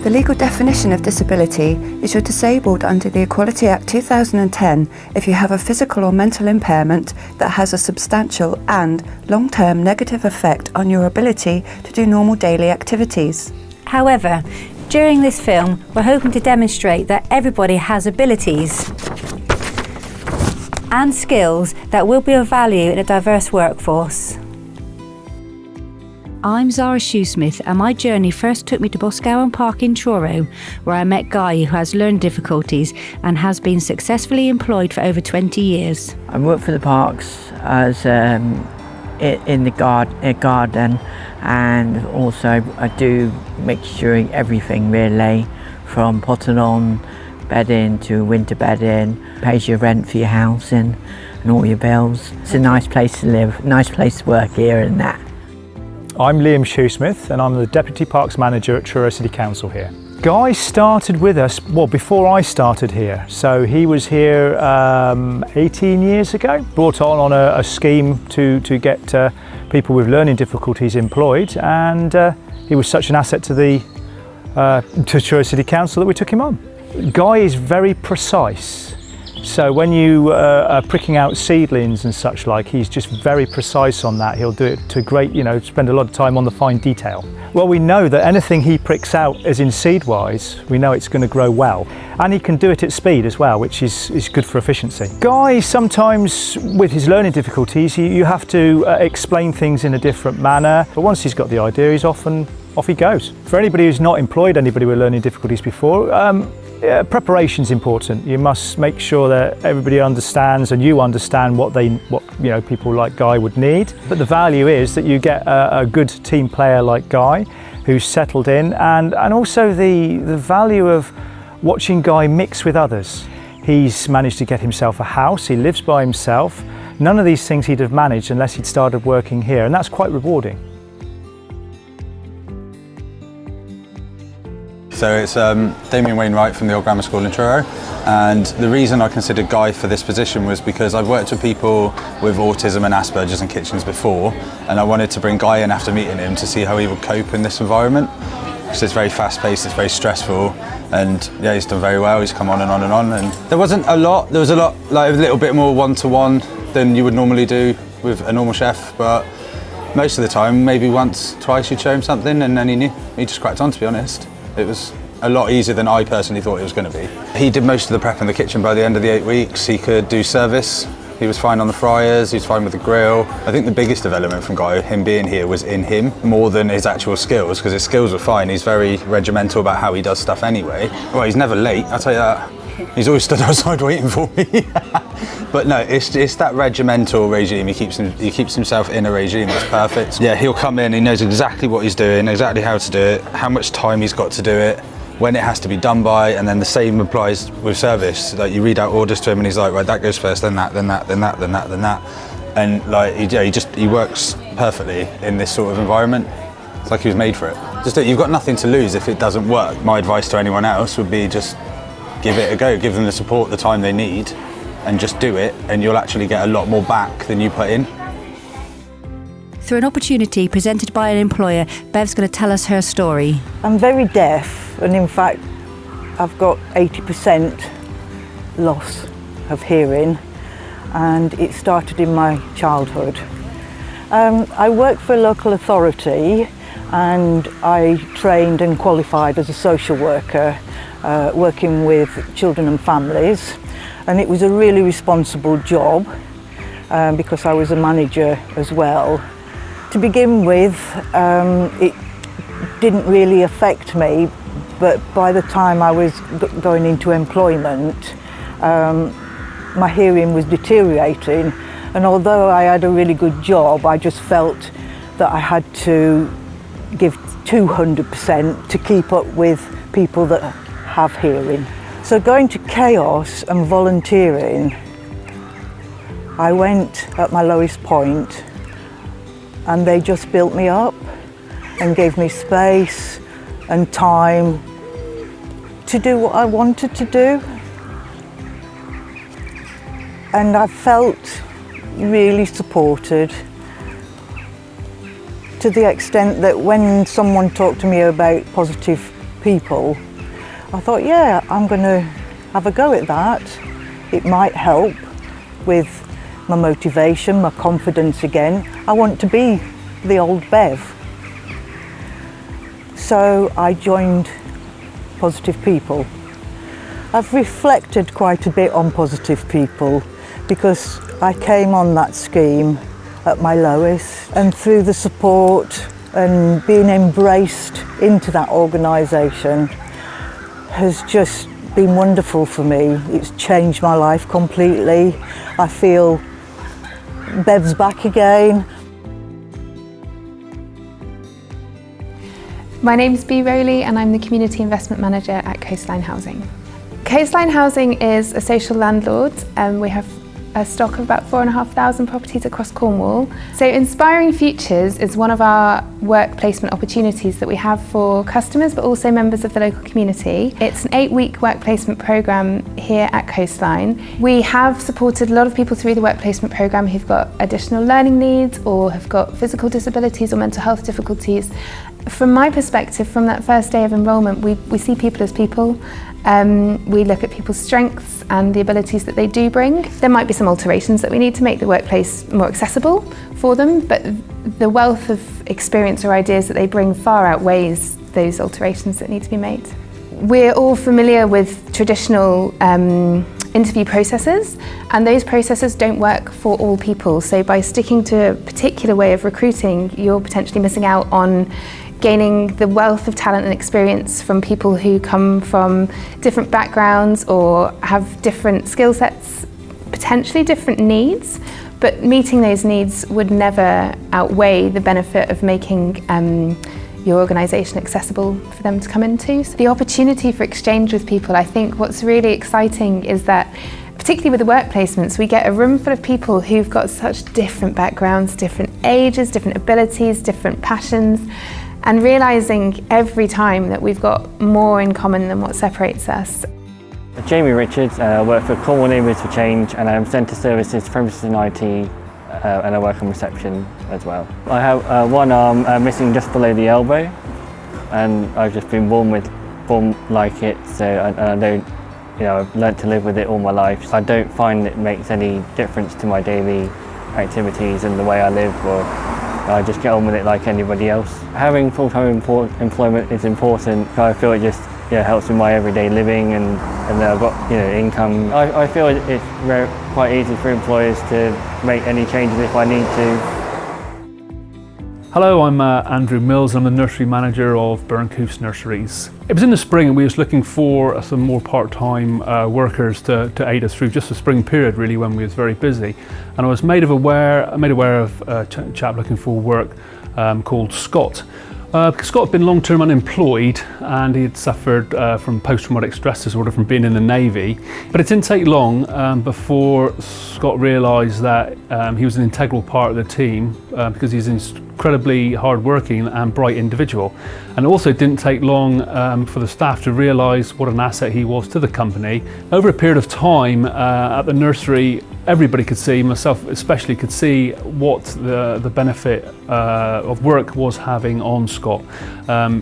The legal definition of disability is you're disabled under the Equality Act 2010 if you have a physical or mental impairment that has a substantial and long-term negative effect on your ability to do normal daily activities. However, during this film, we're hoping to demonstrate that everybody has abilities and skills that will be of value in a diverse workforce. I'm Zara Shoesmith, and my journey first took me to Boscawen Park in Truro, where I met Guy, who has learning difficulties and has been successfully employed for over 20 years. I work for the parks as in the garden, and also I do mixturing everything really, from potting on, bedding to winter bedding, pays your rent for your house and all your bills. It's a nice place to live, nice place to work here and that. I'm Liam Shoesmith and I'm the Deputy Parks Manager at Truro City Council here. Guy started with us, well, before I started here. So he was here 18 years ago, brought on a scheme to get people with learning difficulties employed, and he was such an asset to Truro City Council that we took him on. Guy is very precise. So when you are pricking out seedlings and such like, he's just very precise on that. He'll do it to great, spend a lot of time on the fine detail. Well, we know that anything he pricks out, as in seed-wise, we know it's going to grow well. And he can do it at speed as well, which is good for efficiency. Guy, sometimes with his learning difficulties, you have to explain things in a different manner. But once he's got the idea, he's off he goes. For anybody who's not employed anybody with learning difficulties before, preparation's important. You must make sure that everybody understands and you understand what people like Guy would need. But the value is that you get a good team player like Guy who's settled in, and also the value of watching Guy mix with others. He's managed to get himself a house, he lives by himself. None of these things he'd have managed unless he'd started working here, and that's quite rewarding. So it's Damien Wainwright from the Old Grammar School in Truro, and the reason I considered Guy for this position was because I've worked with people with autism and Asperger's in kitchens before, and I wanted to bring Guy in after meeting him to see how he would cope in this environment, because it's very fast-paced, it's very stressful, and yeah, he's done very well. He's come on and on and on, and there wasn't a lot. There was a little bit more one-to-one than you would normally do with a normal chef, but most of the time, maybe once, twice, you'd show him something, and then he just cracked on, to be honest. It was a lot easier than I personally thought it was going to be. He did most of the prep in the kitchen by the end of the 8 weeks. He could do service. He was fine on the fryers, he was fine with the grill. I think the biggest development from Guy, him being here, was in him more than his actual skills, because his skills were fine. He's very regimental about how he does stuff anyway. Well, he's never late, I'll tell you that. He's always stood outside waiting for me. But no, it's that regimental regime. He keeps himself in a regime that's perfect. Yeah, he'll come in, he knows exactly what he's doing, exactly how to do it, how much time he's got to do it, when it has to be done by, and then the same applies with service. Like, you read out orders to him and he's like, right, that goes first, then that, then that, then that, then that, then that. And like, he works perfectly in this sort of environment. It's like he was made for it. You've got nothing to lose if it doesn't work. My advice to anyone else would be just give it a go, give them the support, the time they need, and just do it, and you'll actually get a lot more back than you put in. Through an opportunity presented by an employer, Bev's going to tell us her story. I'm very deaf, and in fact I've got 80% loss of hearing, and it started in my childhood. I worked for a local authority, and I trained and qualified as a social worker, working with children and families, and it was a really responsible job because I was a manager as well. To begin with, it didn't really affect me, but by the time I was going into employment, my hearing was deteriorating, and although I had a really good job, I just felt that I had to give 200% to keep up with people that have hearing. So going to Chaos and volunteering, I went at my lowest point, and they just built me up and gave me space and time to do what I wanted to do. And I felt really supported, to the extent that when someone talked to me about positive people, I thought, yeah, I'm going to have a go at that. It might help with my motivation, my confidence again. I want to be the old Bev. So I joined Positive People. I've reflected quite a bit on Positive People because I came on that scheme at my lowest, and through the support and being embraced into that organisation has just been wonderful for me. It's changed my life completely. I feel Bev's back again. My name's Bea Rowley and I'm the Community Investment Manager at Coastline Housing. Coastline Housing is a social landlord and we have a stock of about 4,500 properties across Cornwall. So Inspiring Futures is one of our work placement opportunities that we have for customers but also members of the local community. It's an 8-week work placement programme here at Coastline. We have supported a lot of people through the work placement programme who've got additional learning needs or have got physical disabilities or mental health difficulties. From my perspective, from that first day of enrolment, we see people as people. We look at people's strengths and the abilities that they do bring. There might be some alterations that we need to make the workplace more accessible for them, but the wealth of experience or ideas that they bring far outweighs those alterations that need to be made. We're all familiar with traditional interview processes, and those processes don't work for all people. So by sticking to a particular way of recruiting, you're potentially missing out on gaining the wealth of talent and experience from people who come from different backgrounds or have different skill sets, potentially different needs, but meeting those needs would never outweigh the benefit of making your organisation accessible for them to come into. So the opportunity for exchange with people, I think what's really exciting is that particularly with the work placements, we get a room full of people who've got such different backgrounds, different ages, different abilities, different passions, and realising every time that we've got more in common than what separates us. Jamie Richards, I work for Cornwall Neighbours for Change and I'm Centre Services, Premises and IT, and I work on reception as well. I have one arm missing just below the elbow and I've just been born like it, so I don't, I've learnt to live with it all my life. I don't find it makes any difference to my daily activities and the way I live, or I just get on with it like anybody else. Having full-time employment is important. I feel it just helps with my everyday living and I've got income. I feel it's quite easy for employers to make any changes if I need to. Hello, I'm Andrew Mills. I'm the nursery manager of Burncoose Nurseries. It was in the spring and we was looking for some more part-time workers to aid us through just the spring period really, when we was very busy. And I was made aware of a chap looking for work called Scott. Scott had been long-term unemployed and he had suffered from post-traumatic stress disorder from being in the Navy. But it didn't take long before Scott realised that he was an integral part of the team because he's an incredibly hard-working and bright individual. And also it didn't take long for the staff to realise what an asset he was to the company. Over a period of time at the nursery, everybody could see, myself especially, could see what the benefit of work was having on Scott.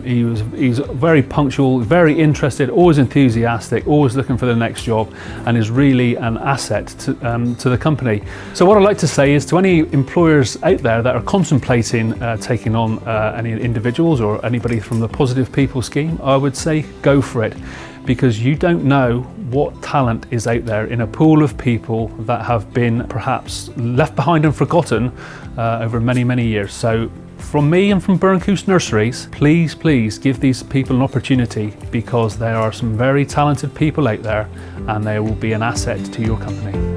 He's very punctual, very interested, always enthusiastic, always looking for the next job, and is really an asset to the company. So what I'd like to say is to any employers out there that are contemplating taking on any individuals or anybody from the Positive People scheme, I would say go for it, because you don't know what talent is out there in a pool of people that have been perhaps left behind and forgotten over many, many years. So from me and from Burncoose Nurseries, please give these people an opportunity, because there are some very talented people out there and they will be an asset to your company.